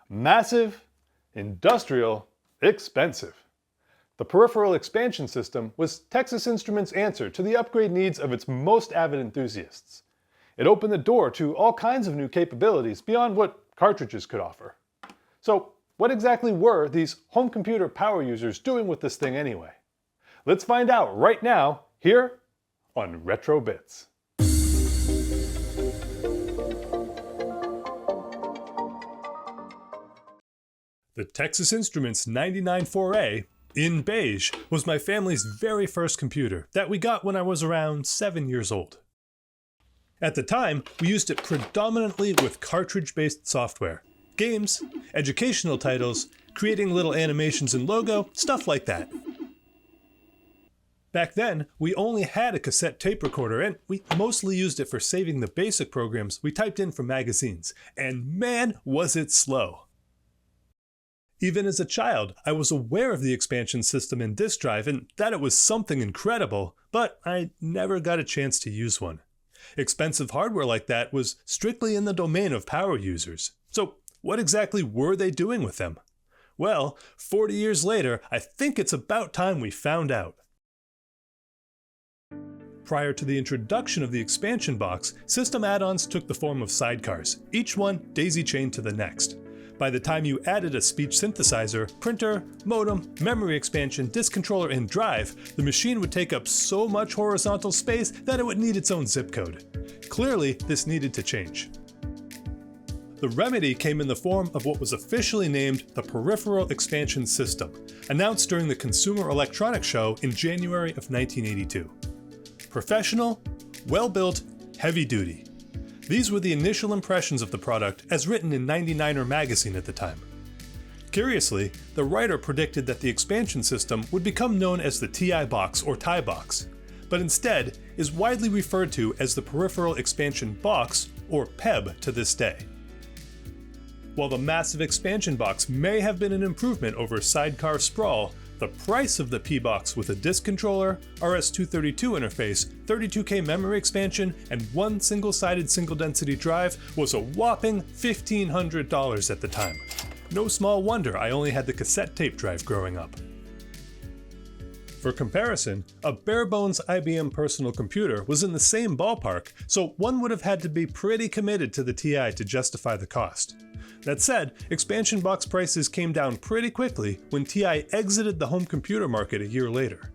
Massive, industrial, expensive. The Peripheral Expansion System was Texas Instruments' answer to the upgrade needs of its most avid enthusiasts. It opened the door to all kinds of new capabilities beyond what cartridges could offer. So, what exactly were these home computer power users doing with this thing anyway? Let's find out right now, here on Retro Bits. The Texas Instruments 99 4A, in beige, was my family's very first computer that we got when I was around 7 years old. At the time, we used it predominantly with cartridge-based software. Games, educational titles, creating little animations and logo, stuff like that. Back then, we only had a cassette tape recorder, and we mostly used it for saving the basic programs we typed in from magazines. And man, was it slow! Even as a child, I was aware of the expansion system in disk drive and that it was something incredible, but I never got a chance to use one. Expensive hardware like that was strictly in the domain of power users. So what exactly were they doing with them? Well, 40 years later, I think it's about time we found out. Prior to the introduction of the expansion box, system add-ons took the form of sidecars, each one daisy-chained to the next. By the time you added a speech synthesizer, printer, modem, memory expansion, disk controller, and drive, the machine would take up so much horizontal space that it would need its own zip code. Clearly, this needed to change. The remedy came in the form of what was officially named the Peripheral Expansion System, announced during the Consumer Electronics Show in January of 1982. Professional, well-built, heavy-duty. These were the initial impressions of the product as written in 99er magazine at the time. Curiously, the writer predicted that the expansion system would become known as the TI box or TI box, but instead is widely referred to as the Peripheral Expansion Box or PEB to this day. While the massive expansion box may have been an improvement over sidecar sprawl, the price of the P-Box with a disk controller, RS-232 interface, 32K memory expansion, and one single-sided single-density drive was a whopping $1,500 at the time. No small wonder I only had the cassette tape drive growing up. For comparison, a bare-bones IBM personal computer was in the same ballpark, so one would have had to be pretty committed to the TI to justify the cost. That said, expansion box prices came down pretty quickly when TI exited the home computer market a year later.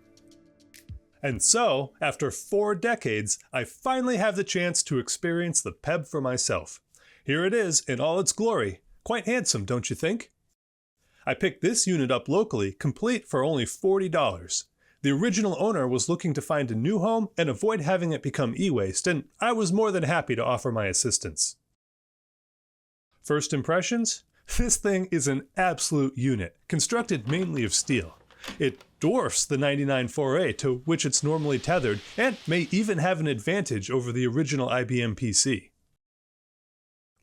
And so, after 4 decades, I finally have the chance to experience the PEB for myself. Here it is in all its glory. Quite handsome, don't you think? I picked this unit up locally, complete for only $40. The original owner was looking to find a new home and avoid having it become e-waste, and I was more than happy to offer my assistance. First impressions? This thing is an absolute unit, constructed mainly of steel. It dwarfs the 99 4A to which it's normally tethered, and may even have an advantage over the original IBM PC.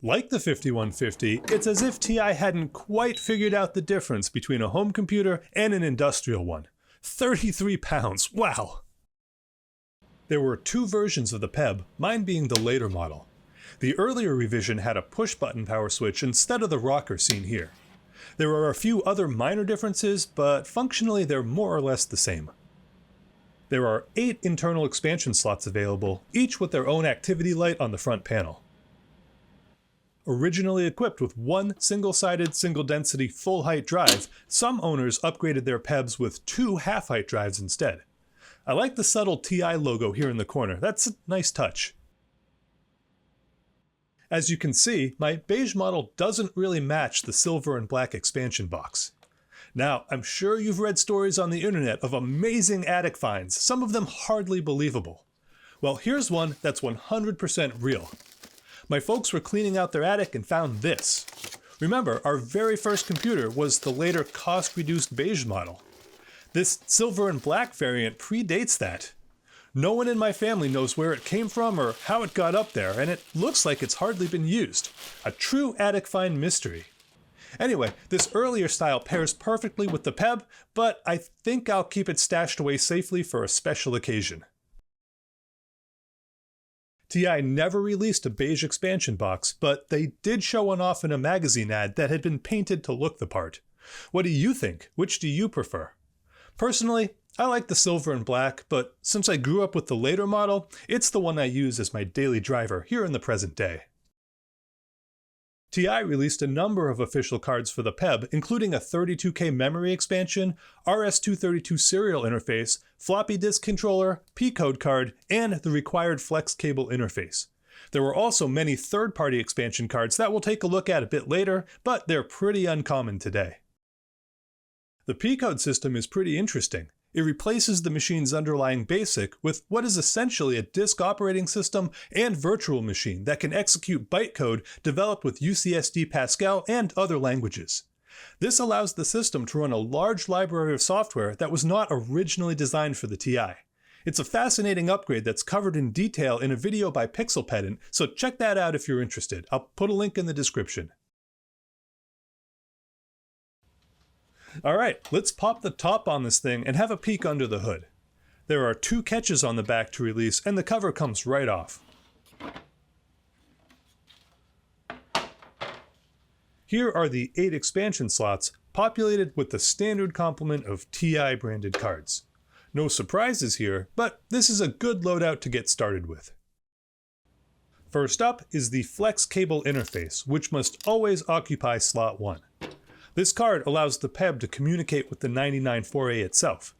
Like the 5150, it's as if TI hadn't quite figured out the difference between a home computer and an industrial one. 33 pounds, wow! There were 2 versions of the PEB, mine being the later model. The earlier revision had a push-button power switch instead of the rocker seen here. There are a few other minor differences, but functionally they're more or less the same. There are 8 internal expansion slots available, each with their own activity light on the front panel. Originally equipped with one single-sided, single-density, full-height drive, some owners upgraded their PEBs with 2 half-height drives instead. I like the subtle TI logo here in the corner, that's a nice touch. As you can see, my beige model doesn't really match the silver and black expansion box. Now, I'm sure you've read stories on the internet of amazing attic finds, some of them hardly believable. Well, here's one that's 100% real. My folks were cleaning out their attic and found this. Remember, our very first computer was the later cost-reduced beige model. This silver and black variant predates that. No one in my family knows where it came from or how it got up there, and it looks like it's hardly been used. A true attic find mystery. Anyway, this earlier style pairs perfectly with the PEB, but I think I'll keep it stashed away safely for a special occasion. TI never released a beige expansion box, but they did show one off in a magazine ad that had been painted to look the part. What do you think? Which do you prefer? Personally, I like the silver and black, but since I grew up with the later model, it's the one I use as my daily driver here in the present day. TI released a number of official cards for the PEB, including a 32K memory expansion, RS-232 serial interface, floppy disk controller, P-code card, and the required flex cable interface. There were also many third-party expansion cards that we'll take a look at a bit later, but they're pretty uncommon today. The P-code system is pretty interesting. It replaces the machine's underlying BASIC with what is essentially a disk operating system and virtual machine that can execute bytecode developed with UCSD Pascal and other languages. This allows the system to run a large library of software that was not originally designed for the TI. It's a fascinating upgrade that's covered in detail in a video by Pixel Pedant, so check that out if you're interested. I'll put a link in the description. Alright, let's pop the top on this thing and have a peek under the hood. There are 2 catches on the back to release, and the cover comes right off. Here are the 8 expansion slots, populated with the standard complement of TI branded cards. No surprises here, but this is a good loadout to get started with. First up is the flex cable interface, which must always occupy slot 1. This card allows the PEB to communicate with the 99 4A itself.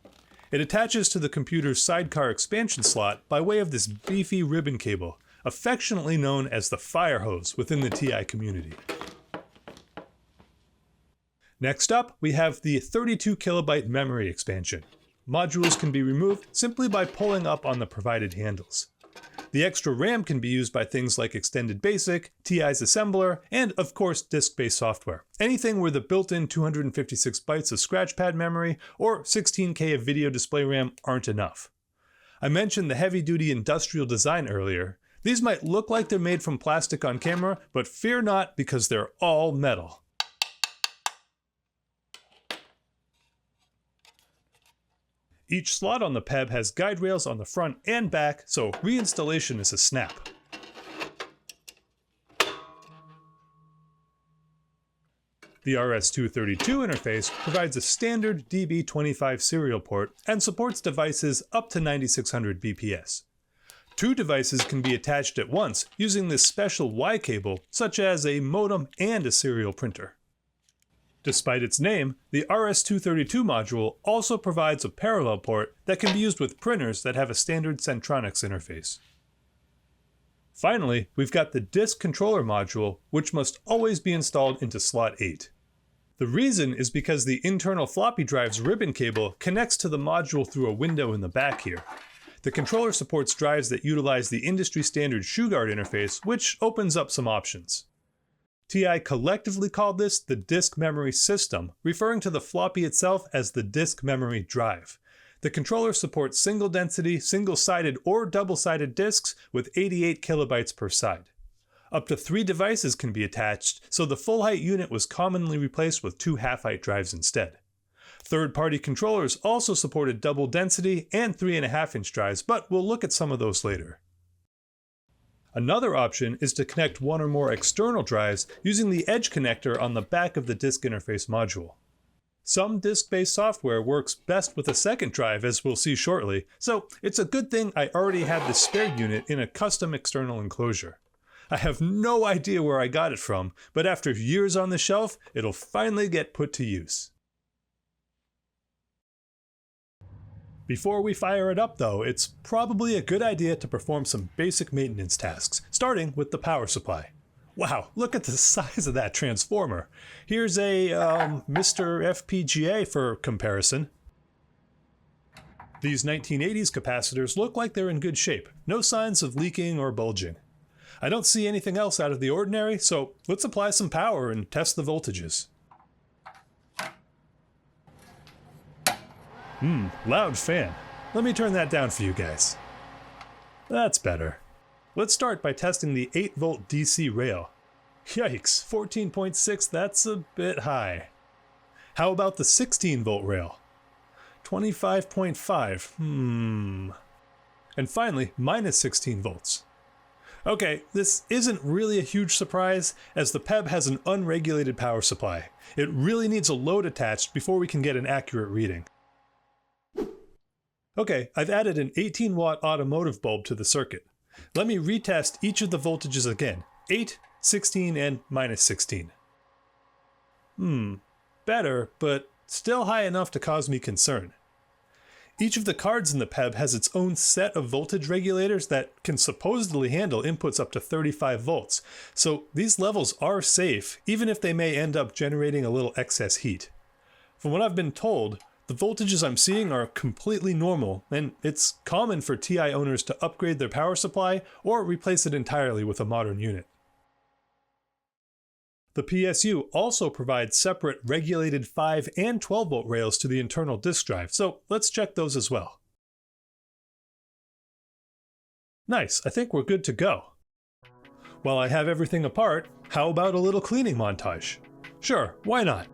It attaches to the computer's sidecar expansion slot by way of this beefy ribbon cable, affectionately known as the fire hose within the TI community. Next up, we have the 32 kilobyte memory expansion. Modules can be removed simply by pulling up on the provided handles. The extra RAM can be used by things like Extended Basic, TI's assembler, and of course disk-based software. Anything where the built-in 256 bytes of scratchpad memory or 16K of video display RAM aren't enough. I mentioned the heavy-duty industrial design earlier. These might look like they're made from plastic on camera, but fear not because they're all metal. Each slot on the PEB has guide rails on the front and back, so reinstallation is a snap. The RS-232 interface provides a standard DB25 serial port and supports devices up to 9600 BPS. 2 devices can be attached at once using this special Y cable, such as a modem and a serial printer. Despite its name, the RS-232 module also provides a parallel port that can be used with printers that have a standard Centronics interface. Finally, we've got the disk controller module, which must always be installed into slot 8. The reason is because the internal floppy drive's ribbon cable connects to the module through a window in the back here. The controller supports drives that utilize the industry standard ShoeGuard interface, which opens up some options. TI collectively called this the disk memory system, referring to the floppy itself as the disk memory drive. The controller supports single density, single-sided or double-sided disks with 88 kilobytes per side. Up to 3 devices can be attached, so the full-height unit was commonly replaced with 2 half-height drives instead. Third-party controllers also supported double density and 3.5-inch drives, but we'll look at some of those later. Another option is to connect 1 or more external drives using the edge connector on the back of the disk interface module. Some disk-based software works best with a second drive, as we'll see shortly, so it's a good thing I already have this spare unit in a custom external enclosure. I have no idea where I got it from, but after years on the shelf, it'll finally get put to use. Before we fire it up though, it's probably a good idea to perform some basic maintenance tasks, starting with the power supply. Wow, look at the size of that transformer. Here's a Mr. FPGA for comparison. These 1980s capacitors look like they're in good shape, no signs of leaking or bulging. I don't see anything else out of the ordinary, so let's apply some power and test the voltages. Loud fan. Let me turn that down for you guys. That's better. Let's start by testing the 8-volt DC rail. Yikes, 14.6, that's a bit high. How about the 16-volt rail? 25.5, And finally, minus 16 volts. Okay, this isn't really a huge surprise, as the PEB has an unregulated power supply. It really needs a load attached before we can get an accurate reading. Okay, I've added an 18-watt automotive bulb to the circuit. Let me retest each of the voltages again, 8, 16, and -16. Better, but still high enough to cause me concern. Each of the cards in the PEB has its own set of voltage regulators that can supposedly handle inputs up to 35 volts, so these levels are safe, even if they may end up generating a little excess heat. From what I've been told, the voltages I'm seeing are completely normal, and it's common for TI owners to upgrade their power supply or replace it entirely with a modern unit. The PSU also provides separate regulated 5 and 12 volt rails to the internal disk drive, so let's check those as well. Nice, I think we're good to go. While I have everything apart, how about a little cleaning montage? Sure, why not?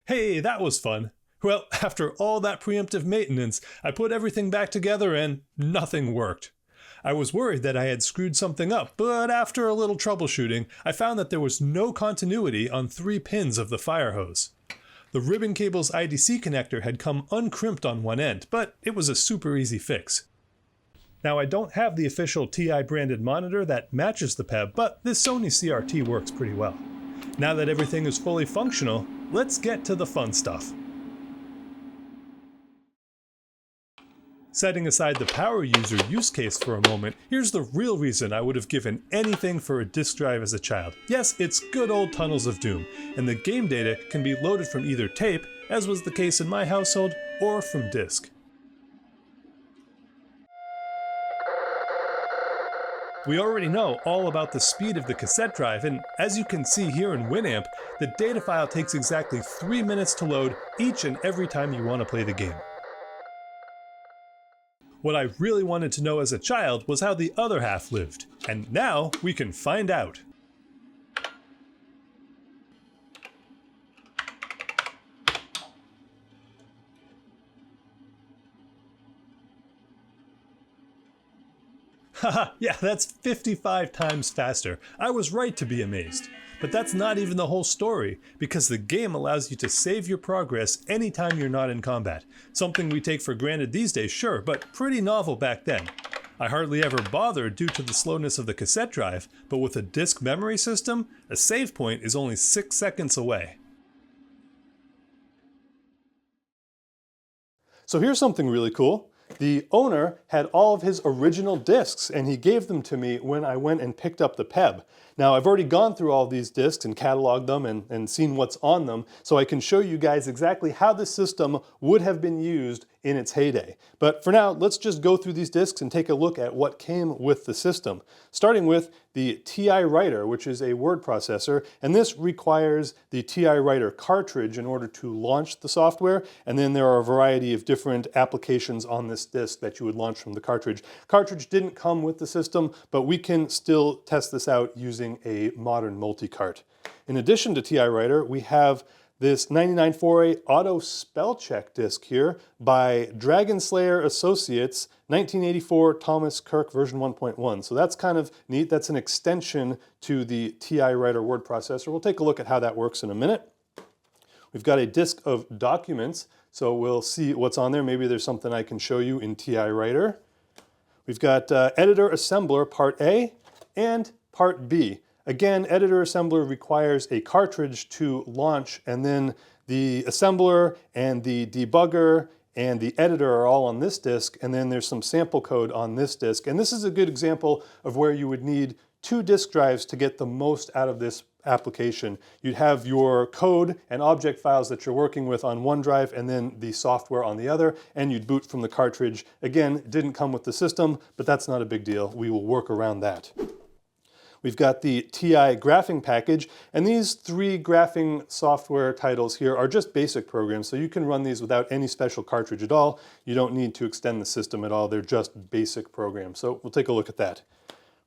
Hey, that was fun. Well, after all that preemptive maintenance, I put everything back together and nothing worked. I was worried that I had screwed something up, but after a little troubleshooting, I found that there was no continuity on 3 pins of the fire hose. The ribbon cable's IDC connector had come uncrimped on one end, but it was a super easy fix. Now, I don't have the official TI branded monitor that matches the PEB, but this Sony CRT works pretty well. Now that everything is fully functional, let's get to the fun stuff. Setting aside the power user use case for a moment, here's the real reason I would have given anything for a disk drive as a child. Yes, it's good old Tunnels of Doom, and the game data can be loaded from either tape, as was the case in my household, or from disk. We already know all about the speed of the cassette drive, and as you can see here in Winamp, the data file takes exactly 3 minutes to load each and every time you want to play the game. What I really wanted to know as a child was how the other half lived, and now we can find out. Haha, yeah, that's 55 times faster. I was right to be amazed. But that's not even the whole story, because the game allows you to save your progress anytime you're not in combat. Something we take for granted these days, sure, but pretty novel back then. I hardly ever bothered due to the slowness of the cassette drive, but with a disk memory system, a save point is only 6 seconds away. So here's something really cool. The owner had all of his original discs, and he gave them to me when I went and picked up the PEB. Now, I've already gone through all these discs and cataloged them and seen what's on them, so I can show you guys exactly how this system would have been used in its heyday. But for now, let's just go through these discs and take a look at what came with the system. Starting with the TI Writer, which is a word processor, and this requires the TI Writer cartridge in order to launch the software, and then there are a variety of different applications on this disc that you would launch from the cartridge. Cartridge didn't come with the system, but we can still test this out using a modern multi-cart. In addition to TI Writer, we have this 99 4A auto spell check disc here by Dragon Slayer Associates, 1984 Thomas Kirk version 1.1. So that's kind of neat. That's an extension to the TI Writer word processor. We'll take a look at how that works in a minute. We've got a disc of documents, so we'll see what's on there. Maybe there's something I can show you in TI Writer. We've got Editor Assembler Part A and Part B. Again, Editor Assembler requires a cartridge to launch, and then the assembler and the debugger and the editor are all on this disk, and then there's some sample code on this disk. And this is a good example of where you would need 2 disk drives to get the most out of this application. You'd have your code and object files that you're working with on one drive and then the software on the other, and you'd boot from the cartridge. Again, it didn't come with the system, but that's not a big deal. We will work around that. We've got the TI graphing package, and these 3 graphing software titles here are just basic programs, so you can run these without any special cartridge at all. You don't need to extend the system at all. They're just basic programs. So we'll take a look at that.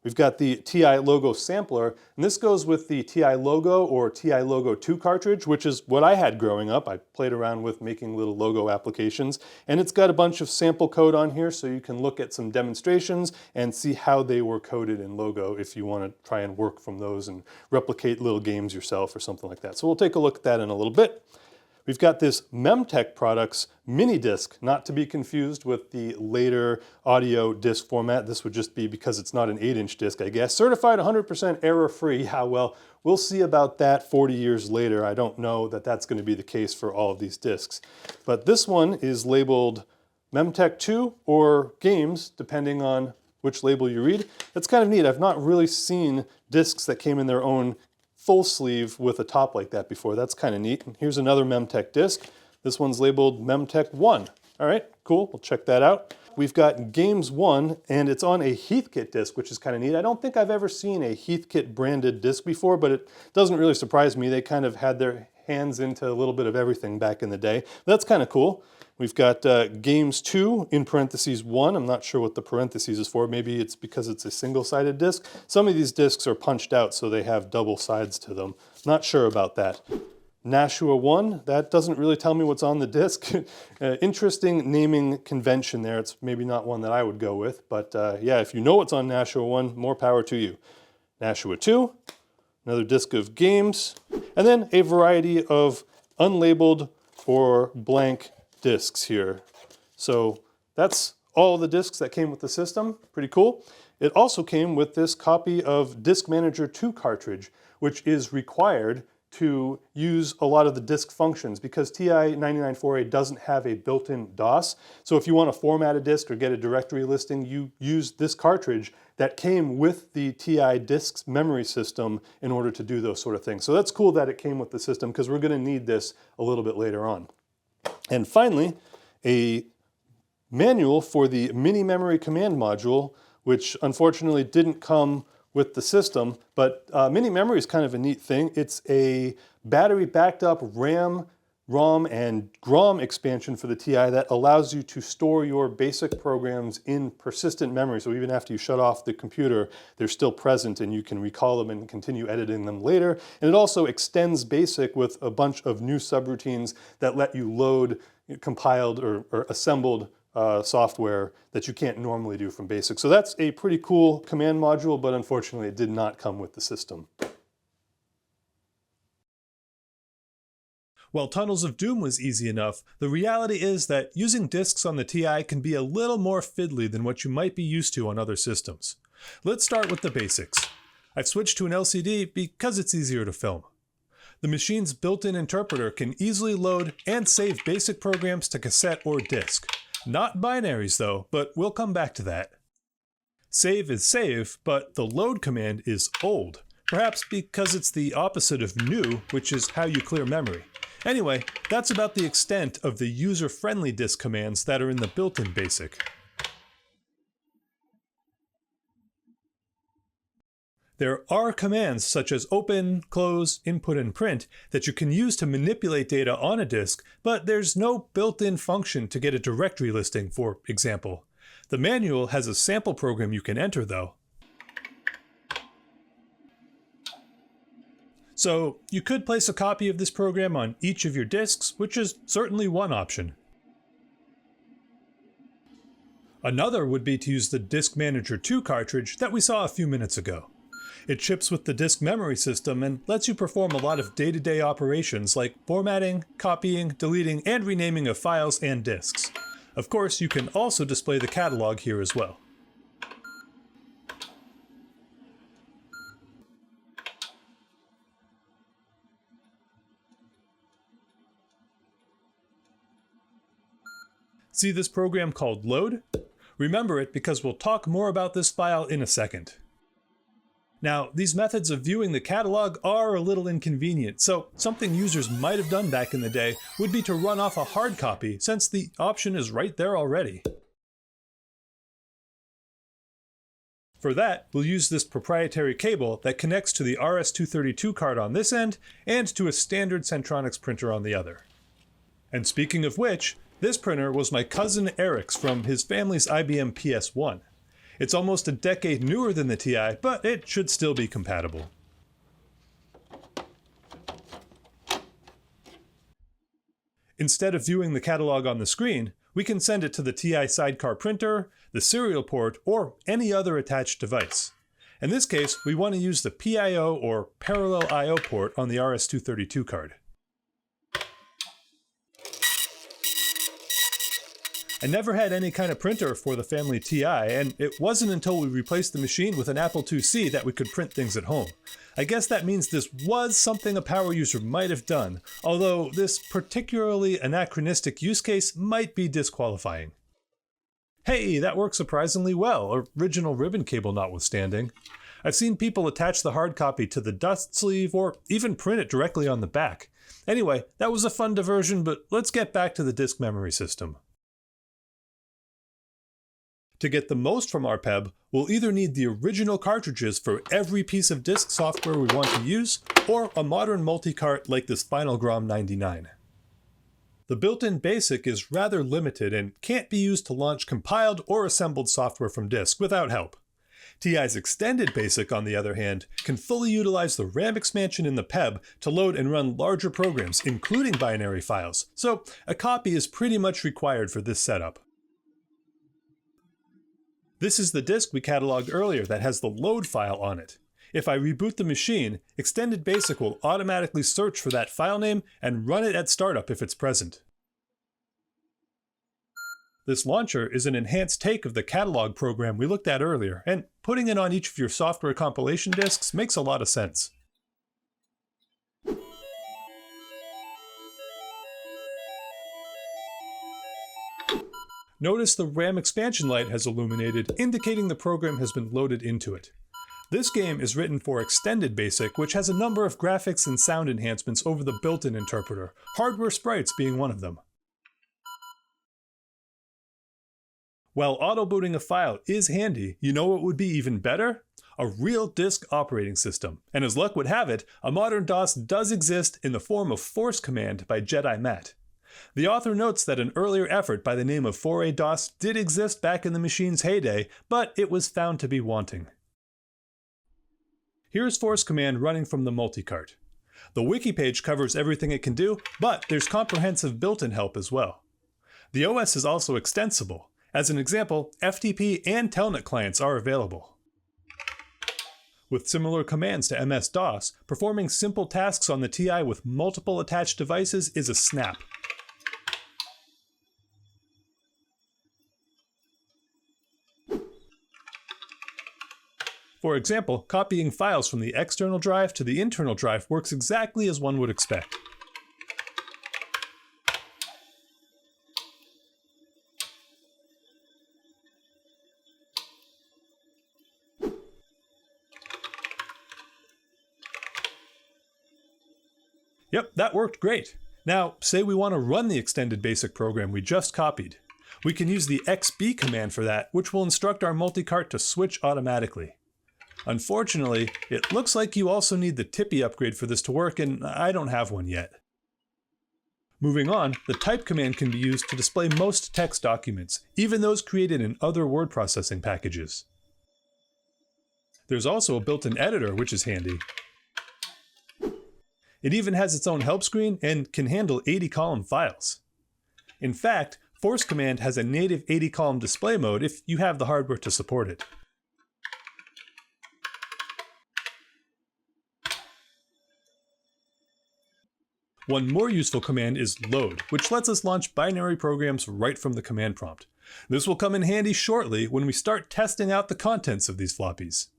We've got the TI Logo Sampler, and this goes with the TI Logo or TI Logo 2 cartridge, which is what I had growing up. I played around with making little logo applications, and it's got a bunch of sample code on here, so you can look at some demonstrations and see how they were coded in Logo if you want to try and work from those and replicate little games yourself or something like that. So we'll take a look at that in a little bit. We've got this Memtech Products mini disc, not to be confused with the later audio disc format. This would just be because it's not an 8-inch disc, I guess. Certified 100% error-free. Yeah, well, we'll see about that 40 years later. I don't know that that's going to be the case for all of these discs. But this one is labeled Memtech 2 or Games, depending on which label you read. That's kind of neat. I've not really seen discs that came in their own full sleeve with a top like that before. That's kind of neat. And here's another Memtech disc. This one's labeled Memtech 1. All right, cool, we'll check that out. We've got Games 1, and it's on a Heathkit disc, which is kind of neat. I don't think I've ever seen a Heathkit branded disc before, but it doesn't really surprise me. They kind of had their hands into a little bit of everything back in the day. That's kind of cool. We've got Games 2 in parentheses 1. I'm not sure what the parentheses is for. Maybe it's because it's a single-sided disc. Some of these discs are punched out, so they have double sides to them. Not sure about that. Nashua 1, that doesn't really tell me what's on the disc. Interesting naming convention there. It's maybe not one that I would go with, but yeah, if you know what's on Nashua 1, more power to you. Nashua 2, another disc of games, and then a variety of unlabeled or blank discs here. So that's all the discs that came with the system. Pretty cool. It also came with this copy of Disk Manager 2 cartridge, which is required to use a lot of the disk functions because TI-99 4A doesn't have a built-in DOS. So if you want to format a disk or get a directory listing, you use this cartridge that came with the TI disk's memory system in order to do those sort of things. So that's cool that it came with the system because we're going to need this a little bit later on. And finally, a manual for the mini memory command module, which unfortunately didn't come with the system, but mini memory is kind of a neat thing. It's a battery backed up RAM, ROM, and GROM expansion for the TI that allows you to store your basic programs in persistent memory. So even after you shut off the computer, they're still present and you can recall them and continue editing them later. And it also extends BASIC with a bunch of new subroutines that let you load compiled or assembled software that you can't normally do from BASIC. So that's a pretty cool command module, but unfortunately it did not come with the system. While Tunnels of Doom was easy enough, the reality is that using disks on the TI can be a little more fiddly than what you might be used to on other systems. Let's start with the basics. I've switched to an LCD because it's easier to film. The machine's built-in interpreter can easily load and save basic programs to cassette or disk. Not binaries though, but we'll come back to that. Save is save, but the load command is old. Perhaps because it's the opposite of new, which is how you clear memory. Anyway, that's about the extent of the user-friendly disk commands that are in the built-in BASIC. There are commands such as open, close, input, and print that you can use to manipulate data on a disk, but there's no built-in function to get a directory listing, for example. The manual has a sample program you can enter, though. So you could place a copy of this program on each of your disks, which is certainly one option. Another would be to use the Disk Manager 2 cartridge that we saw a few minutes ago. It ships with the disk memory system and lets you perform a lot of day-to-day operations like formatting, copying, deleting, and renaming of files and disks. Of course, you can also display the catalog here as well. See this program called Load? Remember it because we'll talk more about this file in a second. Now, these methods of viewing the catalog are a little inconvenient, so something users might have done back in the day would be to run off a hard copy, since the option is right there already. For that, we'll use this proprietary cable that connects to the RS-232 card on this end and to a standard Centronics printer on the other. And speaking of which, this printer was my cousin Erik's from his family's IBM PS1. It's almost a decade newer than the TI, but it should still be compatible. Instead of viewing the catalog on the screen, we can send it to the TI sidecar printer, the serial port, or any other attached device. In this case, we want to use the PIO or Parallel I/O port on the RS-232 card. I never had any kind of printer for the family TI, and it wasn't until we replaced the machine with an Apple IIc that we could print things at home. I guess that means this was something a power user might have done, although this particularly anachronistic use case might be disqualifying. Hey, that works surprisingly well, original ribbon cable notwithstanding. I've seen people attach the hard copy to the dust sleeve or even print it directly on the back. Anyway, that was a fun diversion, but let's get back to the disk memory system. To get the most from our PEB, we'll either need the original cartridges for every piece of disk software we want to use, or a modern multi-cart like this FinalGrom 99. The built-in BASIC is rather limited and can't be used to launch compiled or assembled software from disk without help. TI's extended BASIC, on the other hand, can fully utilize the RAM expansion in the PEB to load and run larger programs, including binary files, so a copy is pretty much required for this setup. This is the disk we cataloged earlier that has the load file on it. If I reboot the machine, Extended BASIC will automatically search for that file name and run it at startup if it's present. This launcher is an enhanced take of the catalog program we looked at earlier, and putting it on each of your software compilation disks makes a lot of sense. Notice the RAM expansion light has illuminated, indicating the program has been loaded into it. This game is written for Extended BASIC, which has a number of graphics and sound enhancements over the built-in interpreter, hardware sprites being one of them. While auto-booting a file is handy, you know what would be even better? A real disk operating system. And as luck would have it, a modern DOS does exist in the form of Force Command by Jedi Matt. The author notes that an earlier effort by the name of 4A DOS did exist back in the machine's heyday, but it was found to be wanting. Here's Force Command running from the multicart. The wiki page covers everything it can do, but there's comprehensive built-in help as well. The OS is also extensible. As an example, FTP and Telnet clients are available. With similar commands to MS-DOS, performing simple tasks on the TI with multiple attached devices is a snap. For example, copying files from the external drive to the internal drive works exactly as one would expect. Yep, that worked great. Now, say we want to run the extended BASIC program we just copied. We can use the XB command for that, which will instruct our multicart to switch automatically. Unfortunately, it looks like you also need the Tipi upgrade for this to work, and I don't have one yet. Moving on, the type command can be used to display most text documents, even those created in other word processing packages. There's also a built-in editor, which is handy. It even has its own help screen and can handle 80-column files. In fact, Force Command has a native 80-column display mode if you have the hardware to support it. One more useful command is load, which lets us launch binary programs right from the command prompt. This will come in handy shortly when we start testing out the contents of these floppies.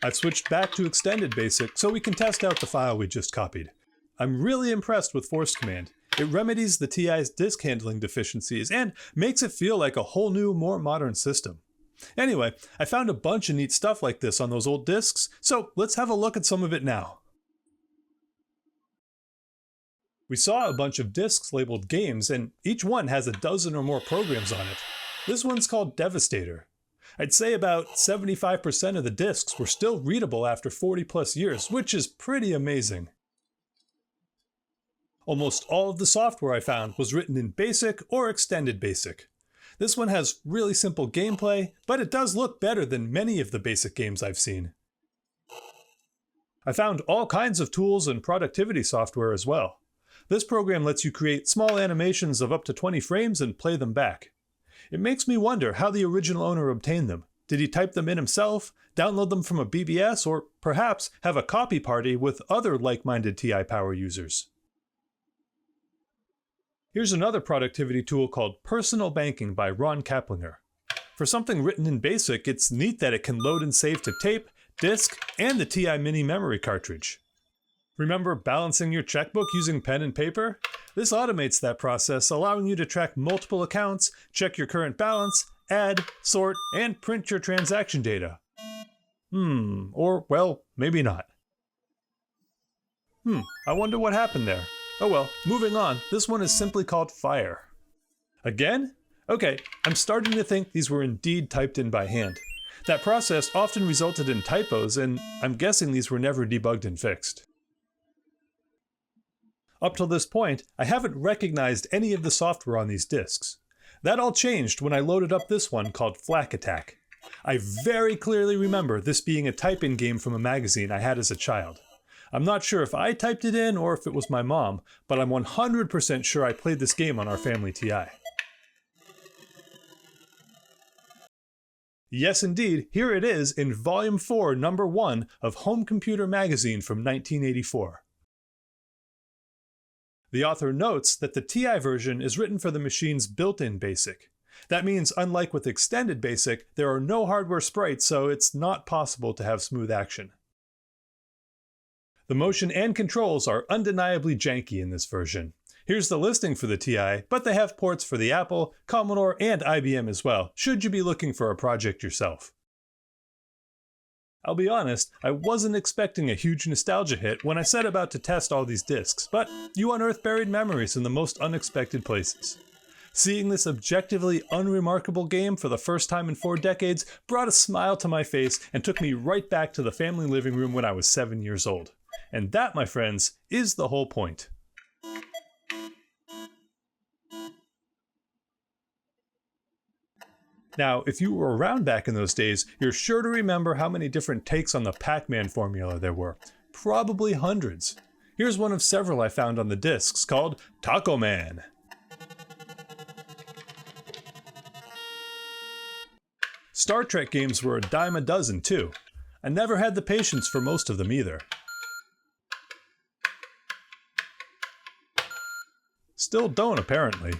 I've switched back to extended BASIC so we can test out the file we just copied. I'm really impressed with Force Command. It remedies the TI's disk handling deficiencies and makes it feel like a whole new, more modern system. Anyway, I found a bunch of neat stuff like this on those old disks, so let's have a look at some of it now. We saw a bunch of disks labeled games, and each one has a dozen or more programs on it. This one's called Devastator. I'd say about 75% of the disks were still readable after 40 plus years, which is pretty amazing. Almost all of the software I found was written in BASIC or Extended BASIC. This one has really simple gameplay, but it does look better than many of the BASIC games I've seen. I found all kinds of tools and productivity software as well. This program lets you create small animations of up to 20 frames and play them back. It makes me wonder how the original owner obtained them. Did he type them in himself, download them from a BBS, or perhaps have a copy party with other like-minded TI Power users? Here's another productivity tool called Personal Banking by Ron Kaplinger. For something written in BASIC, it's neat that it can load and save to tape, disk, and the TI Mini memory cartridge. Remember balancing your checkbook using pen and paper? This automates that process, allowing you to track multiple accounts, check your current balance, add, sort, and print your transaction data. Or, well, maybe not. I wonder what happened there. Oh well, moving on, this one is simply called Fire. Again? Okay, I'm starting to think these were indeed typed in by hand. That process often resulted in typos, and I'm guessing these were never debugged and fixed. Up till this point, I haven't recognized any of the software on these disks. That all changed when I loaded up this one called Flak Attack. I very clearly remember this being a type-in game from a magazine I had as a child. I'm not sure if I typed it in or if it was my mom, but I'm 100% sure I played this game on our family TI. Yes indeed, here it is in Volume 4, Number 1 of Home Computer Magazine from 1984. The author notes that the TI version is written for the machine's built-in BASIC. That means, unlike with Extended BASIC, there are no hardware sprites, so it's not possible to have smooth action. The motion and controls are undeniably janky in this version. Here's the listing for the TI, but they have ports for the Apple, Commodore, and IBM as well, should you be looking for a project yourself. I'll be honest, I wasn't expecting a huge nostalgia hit when I set about to test all these disks, but you unearth buried memories in the most unexpected places. Seeing this objectively unremarkable game for the first time in 4 decades brought a smile to my face and took me right back to the family living room when I was 7 years old. And that, my friends, is the whole point. Now, if you were around back in those days, you're sure to remember how many different takes on the Pac-Man formula there were. Probably hundreds. Here's one of several I found on the discs called Taco Man. Star Trek games were a dime a dozen too. I never had the patience for most of them either. Still don't, apparently.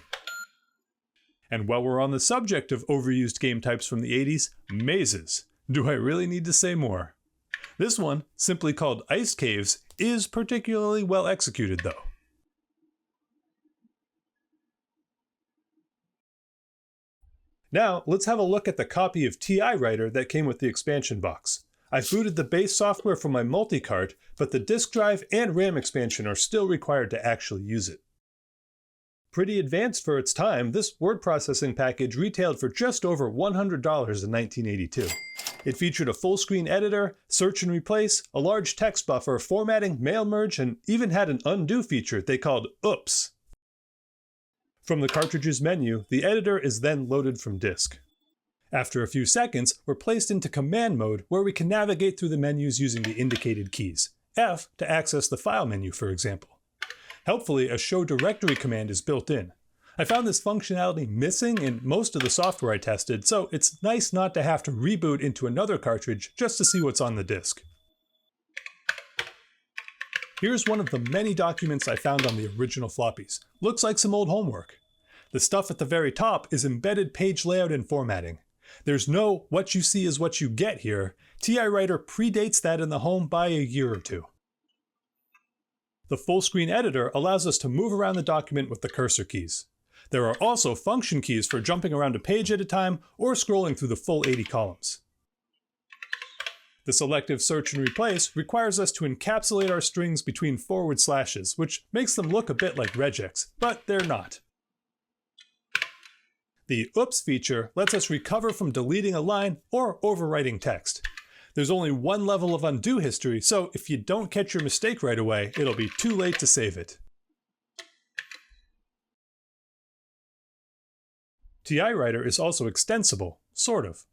And while we're on the subject of overused game types from the 80s, mazes. Do I really need to say more? This one, simply called Ice Caves, is particularly well executed though. Now, let's have a look at the copy of TI-Writer that came with the expansion box. I've booted the base software from my multi-cart, but the disk drive and RAM expansion are still required to actually use it. Pretty advanced for its time, this word processing package retailed for just over $100 in 1982. It featured a full-screen editor, search and replace, a large text buffer, formatting, mail merge, and even had an undo feature they called Oops. From the cartridge's menu, the editor is then loaded from disk. After a few seconds, we're placed into command mode where we can navigate through the menus using the indicated keys. F to access the file menu, for example. Helpfully, a show directory command is built in. I found this functionality missing in most of the software I tested, so it's nice not to have to reboot into another cartridge just to see what's on the disk. Here's one of the many documents I found on the original floppies. Looks like some old homework. The stuff at the very top is embedded page layout and formatting. There's no what you see is what you get here. TI-Writer predates that in the home by a year or two. The full-screen editor allows us to move around the document with the cursor keys. There are also function keys for jumping around a page at a time or scrolling through the full 80 columns. The selective search and replace requires us to encapsulate our strings between forward slashes, which makes them look a bit like regex, but they're not. The Oops feature lets us recover from deleting a line or overwriting text. There's only one level of undo history, so if you don't catch your mistake right away, it'll be too late to save it. TI-Writer is also extensible, sort of.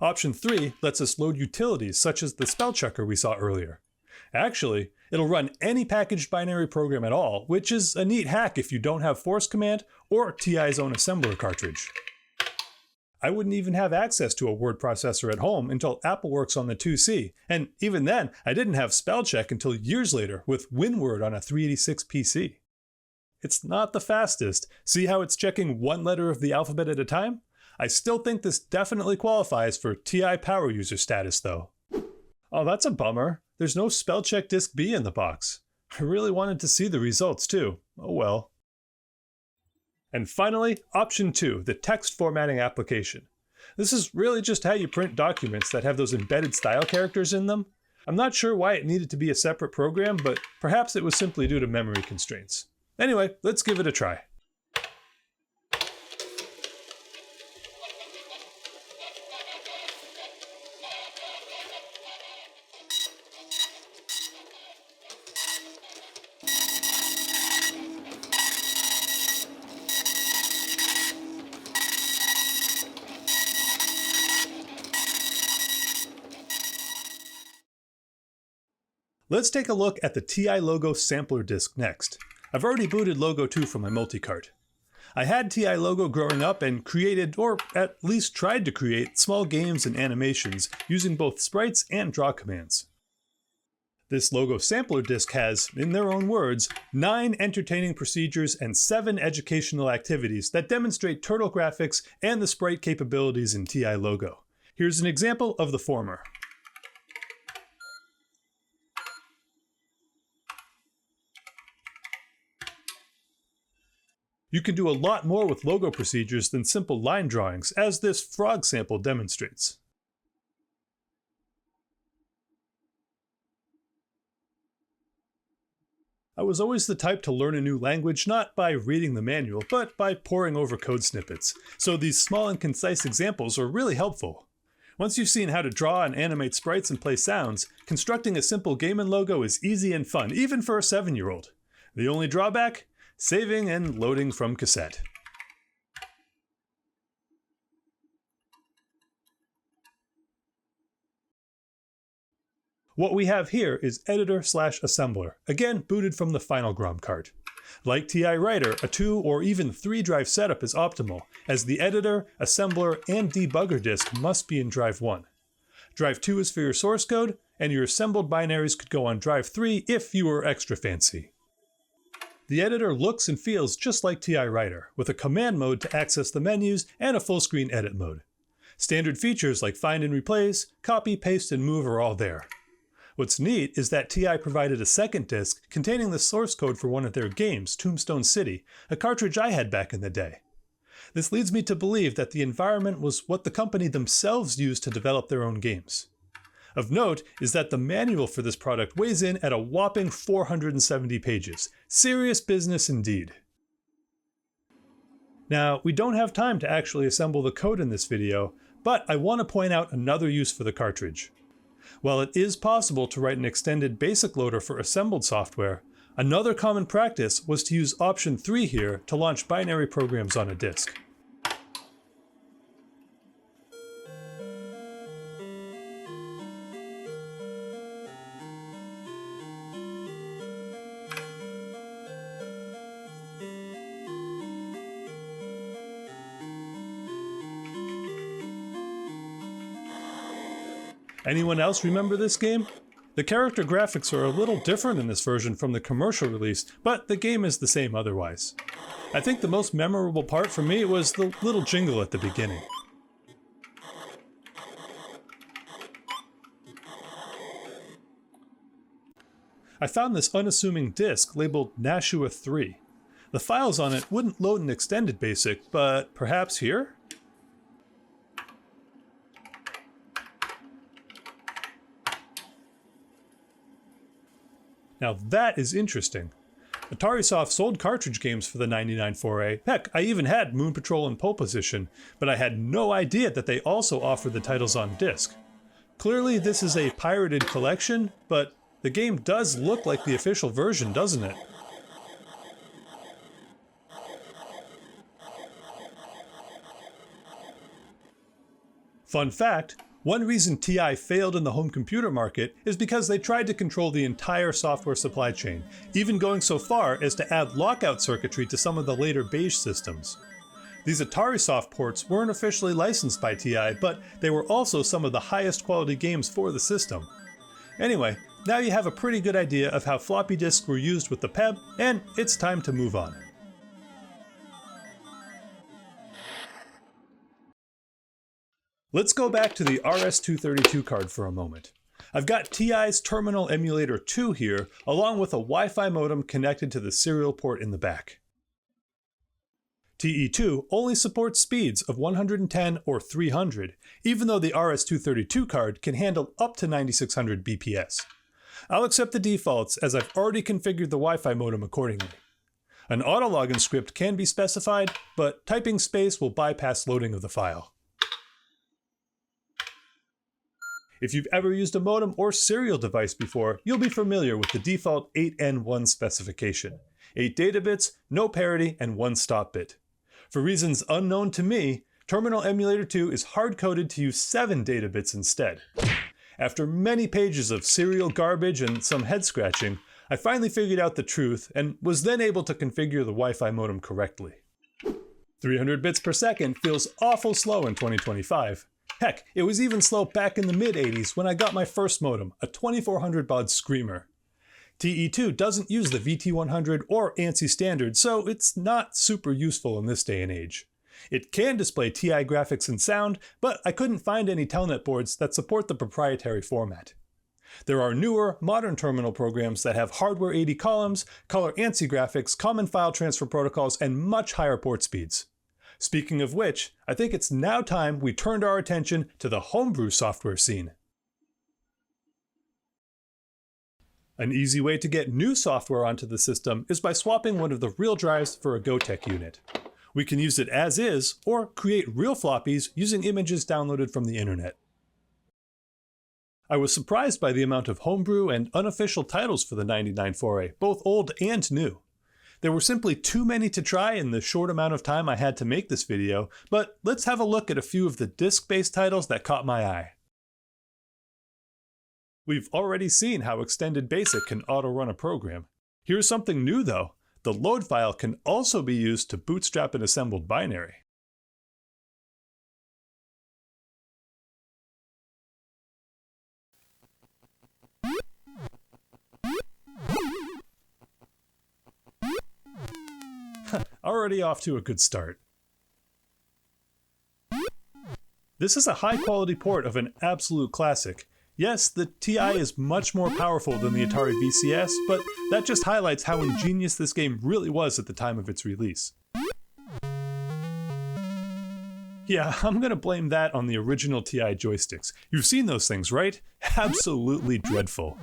Option 3 lets us load utilities such as the spell checker we saw earlier. Actually, it'll run any packaged binary program at all, which is a neat hack if you don't have force command or TI's own assembler cartridge. I wouldn't even have access to a word processor at home until Apple works on the 2C, and even then, I didn't have spell check until years later with WinWord on a 386 PC. It's not the fastest. See how it's checking one letter of the alphabet at a time? I still think this definitely qualifies for TI power user status though. Oh, that's a bummer. There's no spell check disk B in the box. I really wanted to see the results too. Oh well. And finally, option 2, the text formatting application. This is really just how you print documents that have those embedded style characters in them. I'm not sure why it needed to be a separate program, but perhaps it was simply due to memory constraints. Anyway, let's give it a try. Let's take a look at the TI Logo sampler disk next. I've already booted Logo 2 from my multi-cart. I had TI Logo growing up and created, or at least tried to create, small games and animations using both sprites and draw commands. This Logo sampler disk has, in their own words, 9 entertaining procedures and 7 educational activities that demonstrate turtle graphics and the sprite capabilities in TI Logo. Here's an example of the former. You can do a lot more with logo procedures than simple line drawings, as this frog sample demonstrates. I was always the type to learn a new language not by reading the manual, but by poring over code snippets, so these small and concise examples are really helpful. Once you've seen how to draw and animate sprites and play sounds, constructing a simple game in Logo is easy and fun, even for a 7-year-old. The only drawback? Saving and loading from cassette. What we have here is editor/assembler, again booted from the final GROM cart. Like TI-Writer, a 2 or even 3 drive setup is optimal, as the editor, assembler, and debugger disk must be in drive 1. Drive 2 is for your source code, and your assembled binaries could go on drive 3 if you were extra fancy. The editor looks and feels just like TI-Writer, with a command mode to access the menus and a full screen edit mode. Standard features like find and replace, copy, paste, and move are all there. What's neat is that TI provided a second disc containing the source code for one of their games, Tombstone City, a cartridge I had back in the day. This leads me to believe that the environment was what the company themselves used to develop their own games. Of note is that the manual for this product weighs in at a whopping 470 pages. Serious business indeed. Now, we don't have time to actually assemble the code in this video, but I want to point out another use for the cartridge. While it is possible to write an extended basic loader for assembled software, another common practice was to use option 3 here to launch binary programs on a disk. Anyone else remember this game? The character graphics are a little different in this version from the commercial release, but the game is the same otherwise. I think the most memorable part for me was the little jingle at the beginning. I found this unassuming disk labeled Nashua 3. The files on it wouldn't load in extended basic, but perhaps here? Now that is interesting. AtariSoft sold cartridge games for the 99 4A. Heck, I even had Moon Patrol in pole position, but I had no idea that they also offered the titles on disc. Clearly this is a pirated collection, but the game does look like the official version, doesn't it? Fun fact, one reason TI failed in the home computer market is because they tried to control the entire software supply chain, even going so far as to add lockout circuitry to some of the later beige systems. These AtariSoft ports weren't officially licensed by TI, but they were also some of the highest quality games for the system. Anyway, now you have a pretty good idea of how floppy disks were used with the PEB, and it's time to move on. Let's go back to the RS-232 card for a moment. I've got TI's Terminal Emulator 2 here, along with a Wi-Fi modem connected to the serial port in the back. TE2 only supports speeds of 110 or 300, even though the RS-232 card can handle up to 9600 BPS. I'll accept the defaults as I've already configured the Wi-Fi modem accordingly. An autologin script can be specified, but typing space will bypass loading of the file. If you've ever used a modem or serial device before, you'll be familiar with the default 8N1 specification. 8 data bits, no parity, and 1 stop bit. For reasons unknown to me, Terminal Emulator 2 is hard-coded to use 7 data bits instead. After many pages of serial garbage and some head-scratching, I finally figured out the truth and was then able to configure the Wi-Fi modem correctly. 300 bits per second feels awful slow in 2025. Heck, it was even slow back in the mid-80s when I got my first modem, a 2400 baud Screamer. TE2 doesn't use the VT100 or ANSI standard, so it's not super useful in this day and age. It can display TI graphics and sound, but I couldn't find any Telnet boards that support the proprietary format. There are newer, modern terminal programs that have hardware 80 columns, color ANSI graphics, common file transfer protocols, and much higher port speeds. Speaking of which, I think it's now time we turned our attention to the homebrew software scene. An easy way to get new software onto the system is by swapping one of the real drives for a Gotek unit. We can use it as is, or create real floppies using images downloaded from the internet. I was surprised by the amount of homebrew and unofficial titles for the 99 4A, both old and new. There were simply too many to try in the short amount of time I had to make this video, but let's have a look at a few of the disk-based titles that caught my eye. We've already seen how Extended Basic can auto-run a program. Here's something new though. The load file can also be used to bootstrap an assembled binary. Already off to a good start. This is a high-quality port of an absolute classic. Yes, the TI is much more powerful than the Atari VCS, but that just highlights how ingenious this game really was at the time of its release. Yeah, I'm gonna blame that on the original TI joysticks. You've seen those things, right? Absolutely dreadful.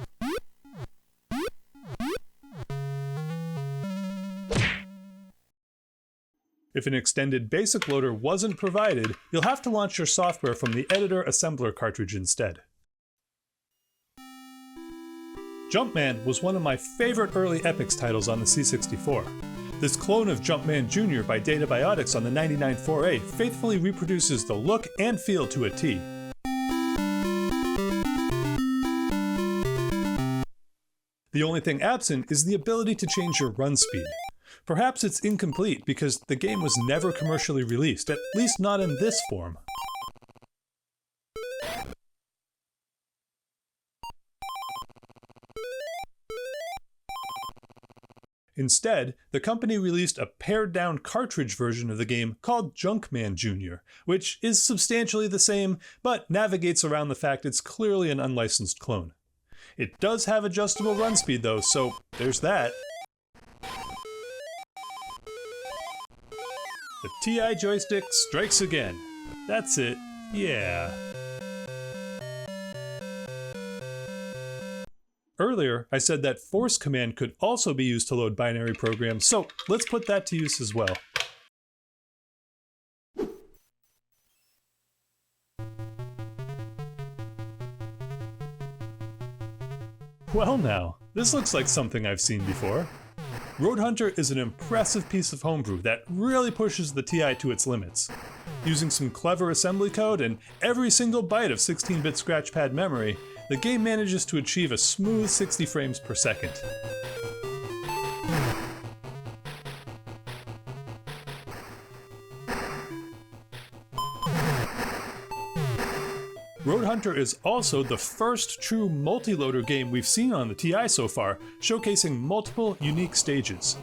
If an extended basic loader wasn't provided, you'll have to launch your software from the editor assembler cartridge instead. Jumpman was one of my favorite early Epyx titles on the C64. This clone of Jumpman Jr. by Databiotics on the 99 4A faithfully reproduces the look and feel to a T. The only thing absent is the ability to change your run speed. Perhaps it's incomplete because the game was never commercially released, at least not in this form. Instead, the company released a pared-down cartridge version of the game called Junkman Jr., which is substantially the same, but navigates around the fact it's clearly an unlicensed clone. It does have adjustable run speed though, so there's that. The TI joystick strikes again. That's it, yeah. Earlier, I said that force command could also be used to load binary programs, so let's put that to use as well. Well now, this looks like something I've seen before. Roadhunter is an impressive piece of homebrew that really pushes the TI to its limits. Using some clever assembly code and every single byte of 16-bit scratchpad memory, the game manages to achieve a smooth 60 frames per second. Roadhunter is also the first true multi-loader game we've seen on the TI so far, showcasing multiple unique stages.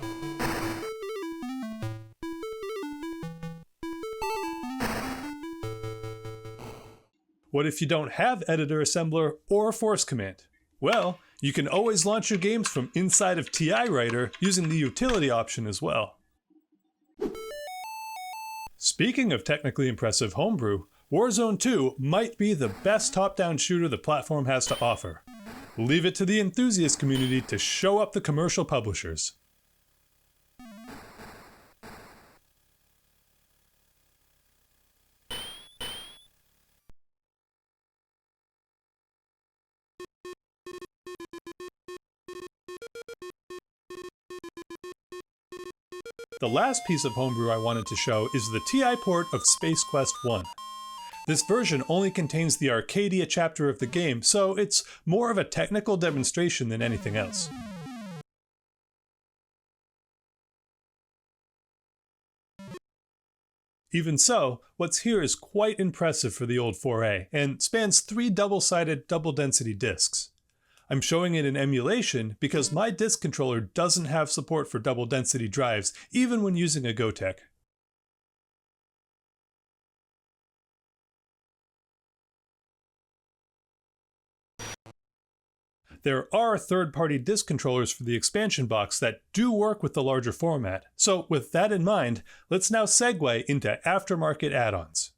What if you don't have editor assembler or force command? Well, you can always launch your games from inside of TI Writer using the utility option as well. Speaking of technically impressive homebrew, Warzone 2 might be the best top-down shooter the platform has to offer. Leave it to the enthusiast community to show up the commercial publishers. The last piece of homebrew I wanted to show is the TI port of Space Quest 1. This version only contains the Arcadia chapter of the game, so it's more of a technical demonstration than anything else. Even so, what's here is quite impressive for the old 4A, and spans 3 double-sided double-density discs. I'm showing it in emulation because my disk controller doesn't have support for double-density drives, even when using a Gotek. There are third-party disk controllers for the expansion box that do work with the larger format, so with that in mind, let's now segue into aftermarket add-ons.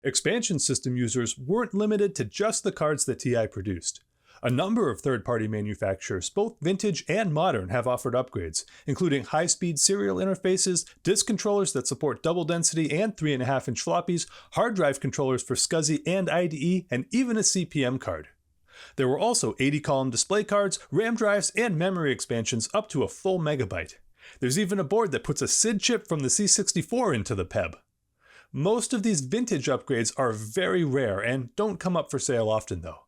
Expansion system users weren't limited to just the cards that TI produced. A number of third-party manufacturers, both vintage and modern, have offered upgrades, including high-speed serial interfaces, disk controllers that support double-density and 3.5-inch floppies, hard drive controllers for SCSI and IDE, and even a CPM card. There were also 80-column display cards, RAM drives, and memory expansions up to a full megabyte. There's even a board that puts a SID chip from the C64 into the PEB. Most of these vintage upgrades are very rare and don't come up for sale often though.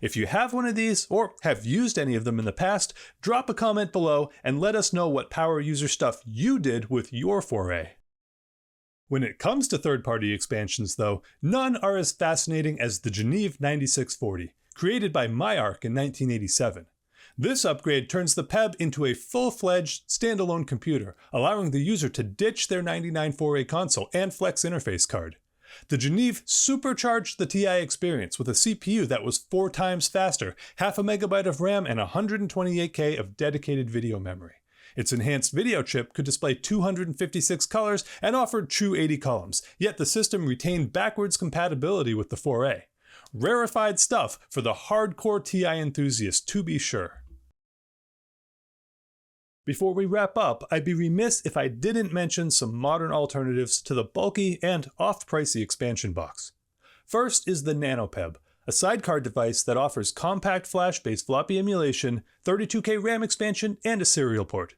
If you have one of these, or have used any of them in the past, drop a comment below and let us know what power user stuff you did with your 4A. When it comes to third-party expansions though, none are as fascinating as the Geneve 9640, created by MiArc in 1987. This upgrade turns the PEB into a full-fledged, standalone computer, allowing the user to ditch their 99 4A console and flex interface card. The Geneve supercharged the TI experience with a CPU that was 4 times faster, half a megabyte of RAM, and 128K of dedicated video memory. Its enhanced video chip could display 256 colors and offered true 80 columns, yet the system retained backwards compatibility with the 4A. Rarefied stuff for the hardcore TI enthusiast, to be sure. Before we wrap up, I'd be remiss if I didn't mention some modern alternatives to the bulky and oft-pricey expansion box. First is the NanoPEB, a sidecar device that offers compact flash-based floppy emulation, 32K RAM expansion, and a serial port.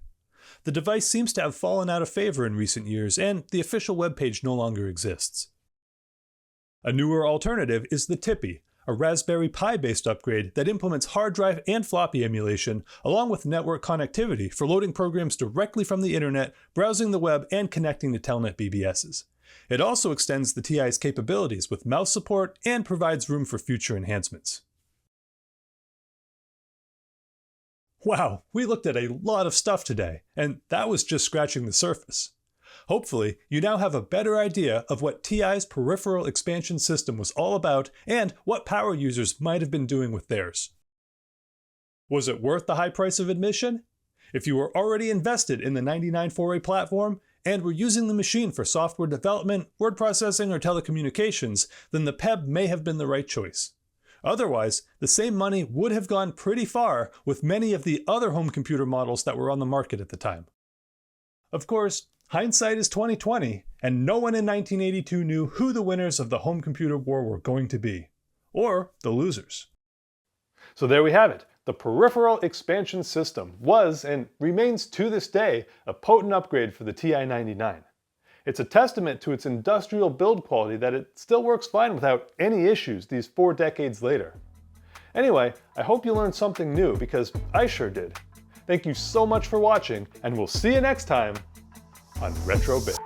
The device seems to have fallen out of favor in recent years, and the official webpage no longer exists. A newer alternative is the Tipi, a Raspberry Pi-based upgrade that implements hard drive and floppy emulation, along with network connectivity for loading programs directly from the internet, browsing the web, and connecting to Telnet BBSs. It also extends the TI's capabilities with mouse support and provides room for future enhancements. Wow, we looked at a lot of stuff today, and that was just scratching the surface. Hopefully, you now have a better idea of what TI's Peripheral Expansion System was all about and what power users might have been doing with theirs. Was it worth the high price of admission? If you were already invested in the 99 4A platform and were using the machine for software development, word processing, or telecommunications, then the PEB may have been the right choice. Otherwise, the same money would have gone pretty far with many of the other home computer models that were on the market at the time. Of course, hindsight is 20/20, and no one in 1982 knew who the winners of the home computer war were going to be, or the losers. So there we have it. The Peripheral Expansion System was, and remains to this day, a potent upgrade for the TI-99. It's a testament to its industrial build quality that it still works fine without any issues these 4 decades later. Anyway, I hope you learned something new, because I sure did. Thank you so much for watching, and we'll see you next time on Retro Bits.